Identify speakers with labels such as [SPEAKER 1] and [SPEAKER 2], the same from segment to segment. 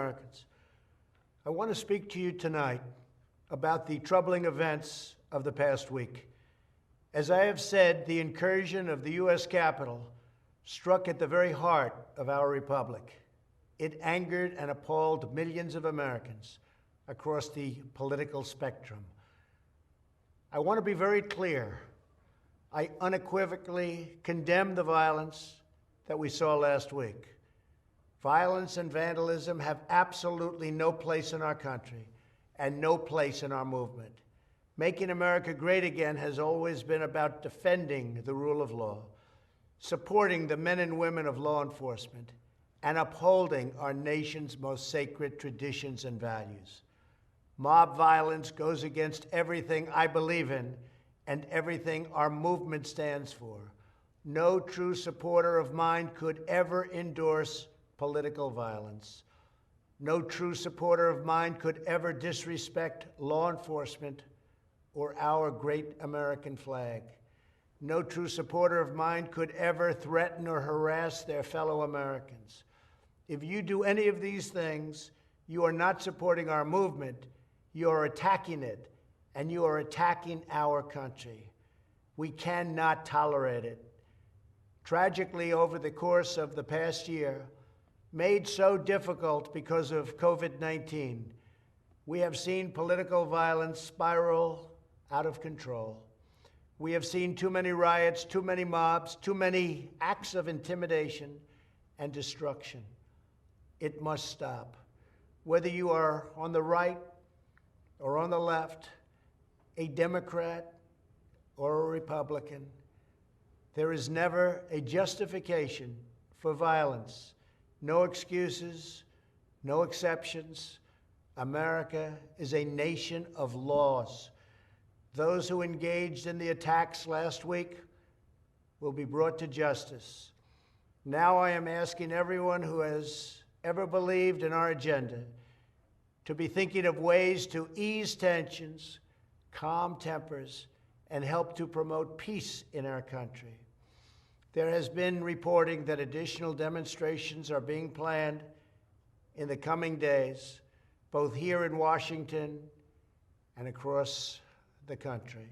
[SPEAKER 1] Americans. I want to speak to you tonight about the troubling events of the past week. As I have said, the incursion of the U.S. Capitol struck at the very heart of our republic. It angered and appalled millions of Americans across the political spectrum. I want to be very clear. I unequivocally condemn the violence that we saw last week. Violence and vandalism have absolutely no place in our country and no place in our movement. Making America great again has always been about defending the rule of law, supporting the men and women of law enforcement, and upholding our nation's most sacred traditions and values. Mob violence goes against everything I believe in and everything our movement stands for. No true supporter of mine could ever endorse political violence. No true supporter of mine could ever disrespect law enforcement or our great American flag. No true supporter of mine could ever threaten or harass their fellow Americans. If you do any of these things, you are not supporting our movement, you are attacking it, and you are attacking our country. We cannot tolerate it. Tragically, over the course of the past year, made so difficult because of COVID-19, we have seen political violence spiral out of control. We have seen too many riots, too many mobs, too many acts of intimidation and destruction. It must stop. Whether you are on the right or on the left, a Democrat or a Republican, there is never a justification for violence. No excuses, no exceptions. America is a nation of laws. Those who engaged in the attacks last week will be brought to justice. Now I am asking everyone who has ever believed in our agenda to be thinking of ways to ease tensions, calm tempers, and help to promote peace in our country. There has been reporting that additional demonstrations are being planned in the coming days, both here in Washington and across the country.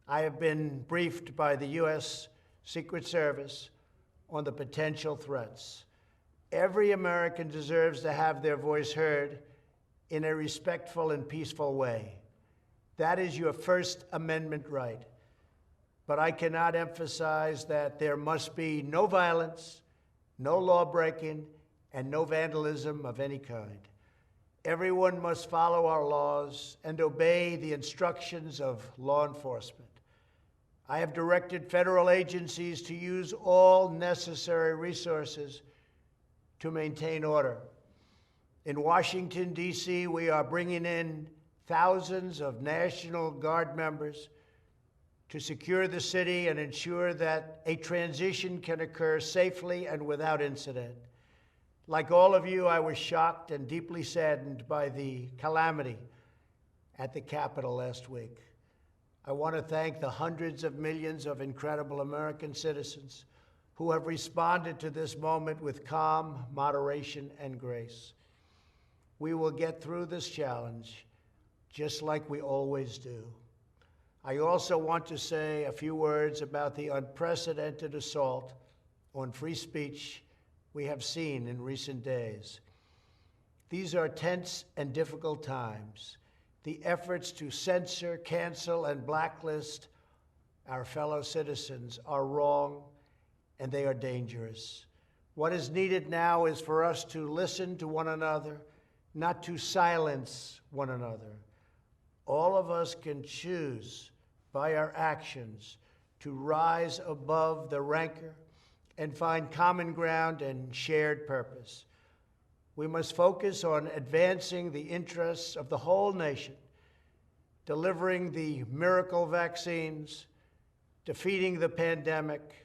[SPEAKER 1] I have been briefed by the U.S. Secret Service on the potential threats. Every American deserves to have their voice heard in a respectful and peaceful way. That is your First Amendment right. But I cannot emphasize that there must be no violence, no law-breaking, and no vandalism of any kind. Everyone must follow our laws and obey the instructions of law enforcement. I have directed federal agencies to use all necessary resources to maintain order. In Washington, D.C., we are bringing in thousands of National Guard members to secure the city and ensure that a transition can occur safely and without incident. Like all of you, I was shocked and deeply saddened by the calamity at the Capitol last week. I want to thank the hundreds of millions of incredible American citizens who have responded to this moment with calm, moderation, and grace. We will get through this challenge just like we always do. I also want to say a few words about the unprecedented assault on free speech we have seen in recent days. These are tense and difficult times. The efforts to censor, cancel, and blacklist our fellow citizens are wrong, and they are dangerous. What is needed now is for us to listen to one another, not to silence one another. All of us can choose by our actions to rise above the rancor and find common ground and shared purpose. We must focus on advancing the interests of the whole nation, delivering the miracle vaccines, defeating the pandemic,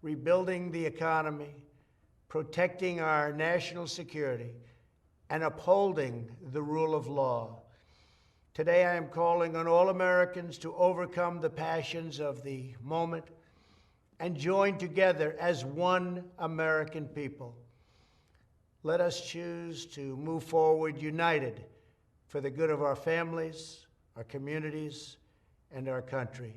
[SPEAKER 1] rebuilding the economy, protecting our national security, and upholding the rule of law. Today, I am calling on all Americans to overcome the passions of the moment and join together as one American people. let us choose to move forward united for the good of our families, our communities, and our country.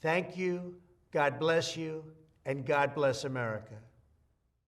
[SPEAKER 1] Thank you, God bless you, and God bless America.